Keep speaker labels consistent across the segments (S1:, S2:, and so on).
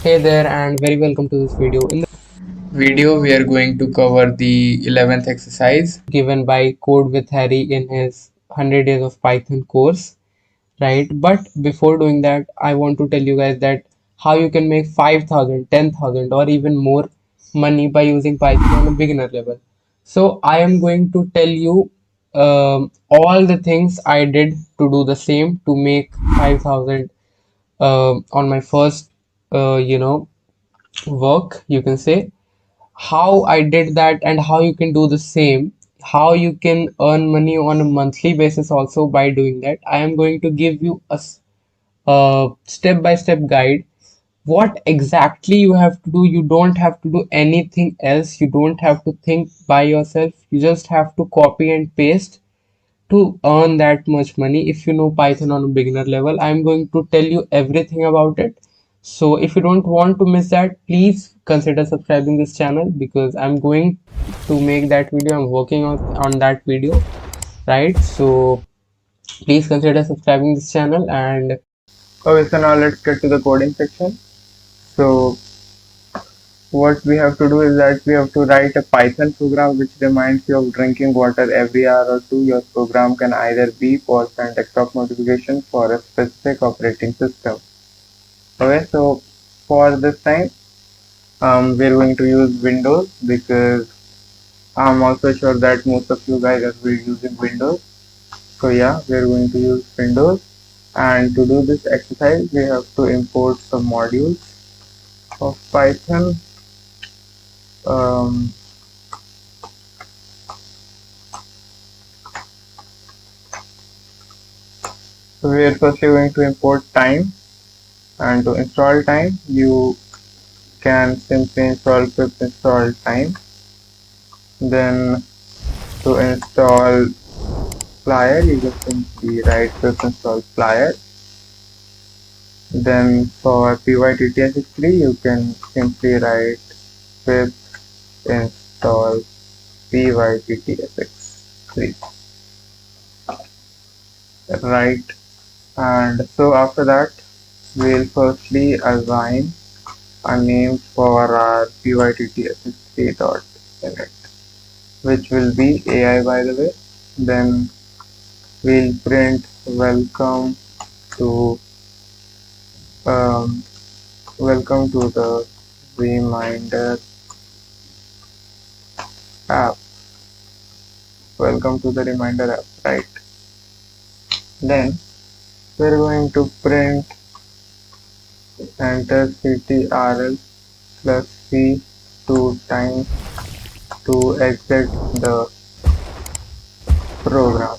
S1: Hey there and very welcome to this video. In the video we are going to cover the 11th exercise given by Code with Harry in his 100 days of Python course, right? But before doing that, I want to tell you guys that how you can make 5,000, 10,000, or even more money by using Python on a beginner level. So I am going to tell you all the things I did to do the same to make 5,000 on my first work, you can say, how I did that and how you can do the same, how you can earn money on a monthly basis also by doing that. I am going to give you a step-by-step guide. What exactly you have to do, you don't have to do anything else, you don't have to think by yourself, you just have to copy and paste to earn that much money. If you know Python on a beginner level, I'm going to tell you everything about it. So if you don't want to miss that, please consider subscribing this channel because I'm going to make that video. I'm working on that video, right? So please consider subscribing this channel. And
S2: Okay, so now let's get to the coding section. So what we have to do is that we have to write a Python program which reminds you of drinking water every hour or two. Your program can either beep or send a clock notification for a specific operating system. Okay, so for this time, we're going to use Windows because I'm also sure that most of you guys are using Windows. So yeah, we're going to use Windows. And to do this exercise, we have to import some modules of Python. Um, so we are firstly going to import time, and to install time you can simply install pip install time. Then to install flyer you can simply write pip install flyer. Then for pytts3 you can simply write pip install pytts3, right? And so after that we'll firstly assign a name for our pytts3.init, which will be AI, by the way. Then we'll print to um, welcome to the reminder app. Welcome to the reminder app, right? Then we're going to print enter ctrl plus c two times to exit the program,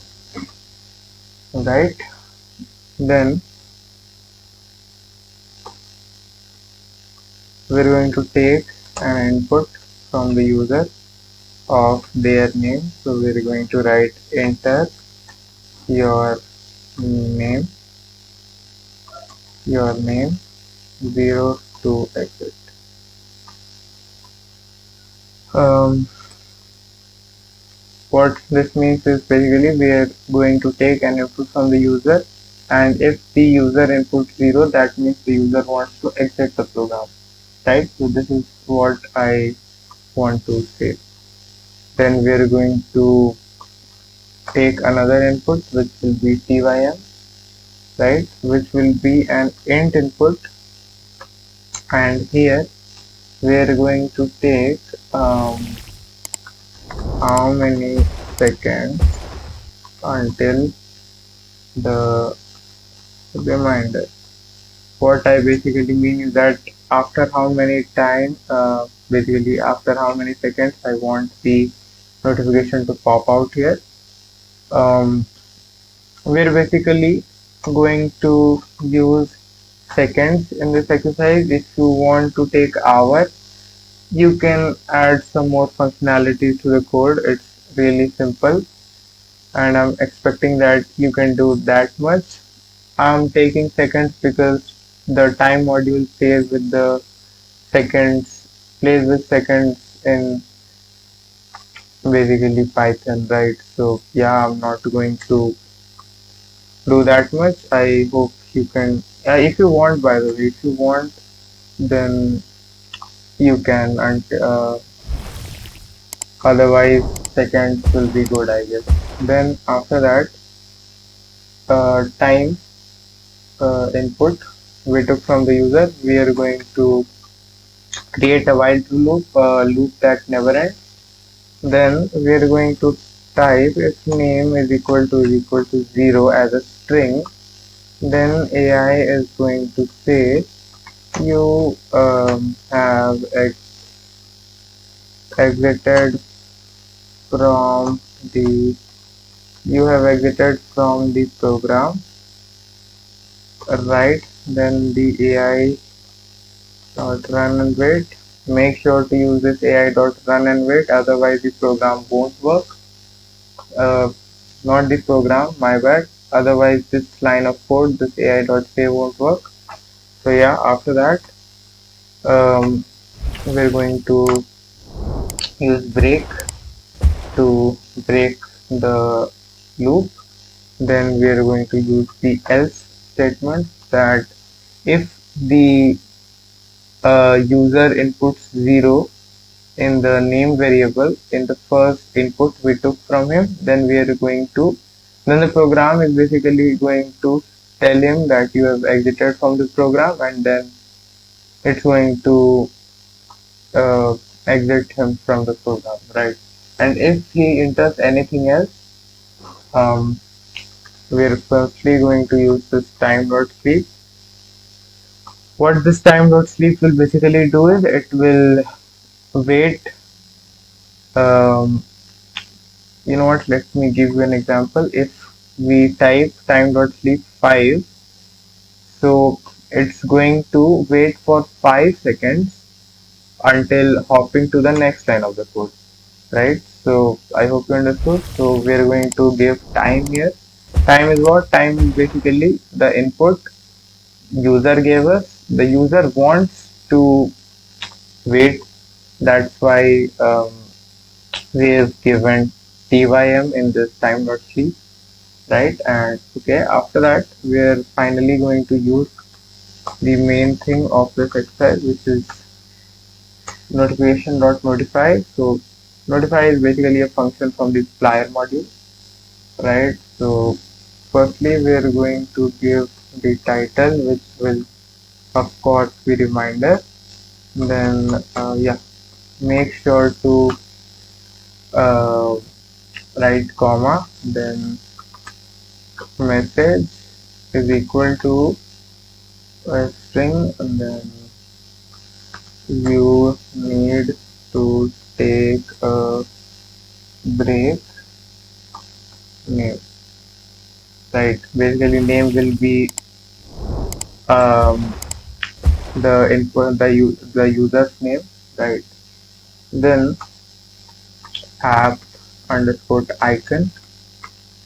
S2: right? Then we're going to take an input from the user of their name. So we're going to write enter your name, your name 0 to exit. Um, what this means is basically we are going to take an input from the user, and if the user input 0, that means the user wants to exit the program, right? So this is what I want to say. Then we are going to take another input which will be tym, right, which will be an int input, and here we are going to take how many seconds until the reminder. What I basically mean is that after how many time, basically after how many seconds I want the notification to pop out here. Um, we're basically going to use seconds in this exercise. If you want to take hour, you can add some more functionality to the code. It's really simple, and I'm expecting that you can do that much. I'm taking seconds because the time module plays with seconds in basically Python, right? So yeah, I'm not going to do that much. I hope you can, if you want, by the way, if you want, then you can, and otherwise seconds will be good, I guess. Then after that, time input we took from the user, we are going to create a while loop, loop that never ends. Then we are going to type its name is equal to 0 as a string. Then AI is going to say you have exited from the program, right? Then the AI dot run and wait. Make sure to use this AI dot run and wait, otherwise the program won't work. Uh, Not the program, my bad. Otherwise this line of code, this AI dot say won't work. So yeah, after that, um, we're going to use break to break the loop. Then we are going to use the else statement, that if the user inputs 0 in the name variable in the first input we took from him, then we are going to, then the program is basically going to tell him that you have exited from the program, and then it's going to uh, exit him from the program, right? And if he enters anything else, um, we're firstly going to use this time dot sleep. What this time dot sleep will basically do is it will wait. Um, you know what? Let me give you an example. If we type time dot sleep 5, so it's going to wait for 5 seconds until hopping to the next line of the code, right? So I hope you understood. So we're going to give time here. Time is what? Time is basically the input user gave us. The user wants to wait. That's why we have given TYM in this time.c, right? And okay, after that, we are finally going to use the main thing of this exercise, which is notification.notify. So notify is basically a function from the flyer module, right? So firstly, we are going to give the title, which will of course be reminder. Then yeah, make sure to uh, write comma, then message is equal to a string, and then you need to take a break name, right? Basically name will be um, the input, the user's name, right? Then app underscore icon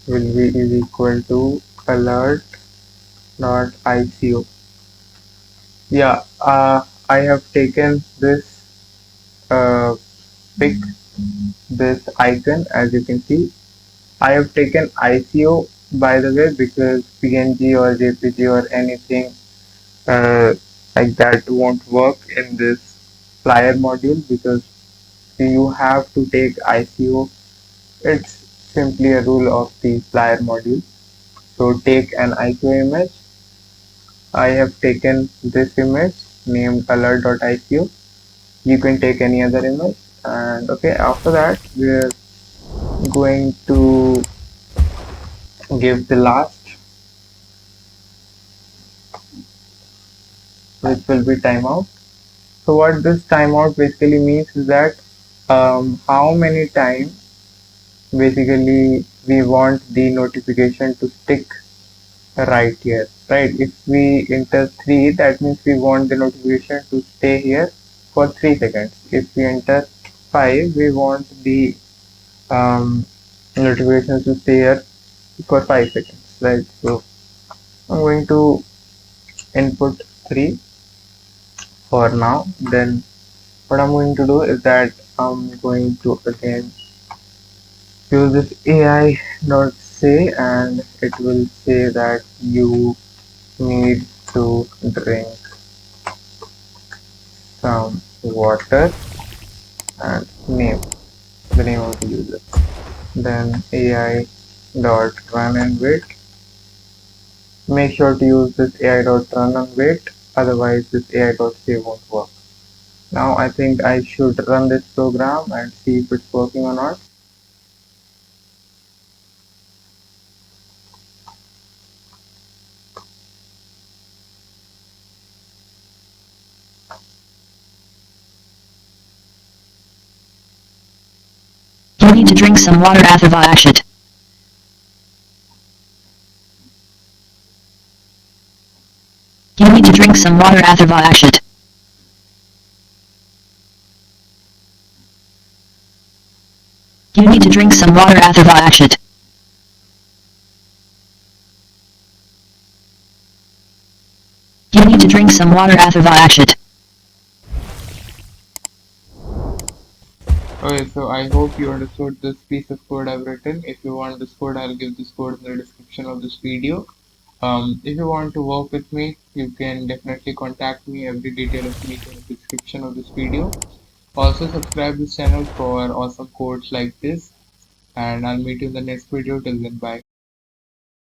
S2: will be is equal to alert dot ico. Yeah, I have taken this pic, this icon, as you can see. I have taken ICO, by the way, because PNG or JPG or anything uh, like that won't work in this flyer module, because you have to take ICO. It's simply a rule of the flyer module. So take an ICO image. I have taken this image named alert.ico. You can take any other image. And okay, after that, we're going to give the last, which will be timeout. So what this timeout basically means is that how many times basically we want the notification to stick right here, right? If we enter 3, that means we want the notification to stay here for 3 seconds. If we enter 5, we want the notification to stay here for 5 seconds, right? So I'm going to input 3 for now. Then what I'm going to do is that I'm going to again use this AI dot say, and it will say that you need to drink some water and name, the name of the user. Then AI dot run and wait. Make sure to use this AI dot run and wait, otherwise this AI dot save won't work. Now I think I should run this program and see if it's working or not.
S3: You need to drink some water after it. You need to drink some water after it. You need to drink some water after it. You need to drink some water after it.
S1: Okay, so I hope you understood this piece of code I've written. If you want this code, I'll give this code in the description of this video. If you want to work with me, you can definitely contact me. Every detail is in the description of this video. Also, subscribe this channel for awesome codes like this, and I'll meet you in the next video. Till then, bye.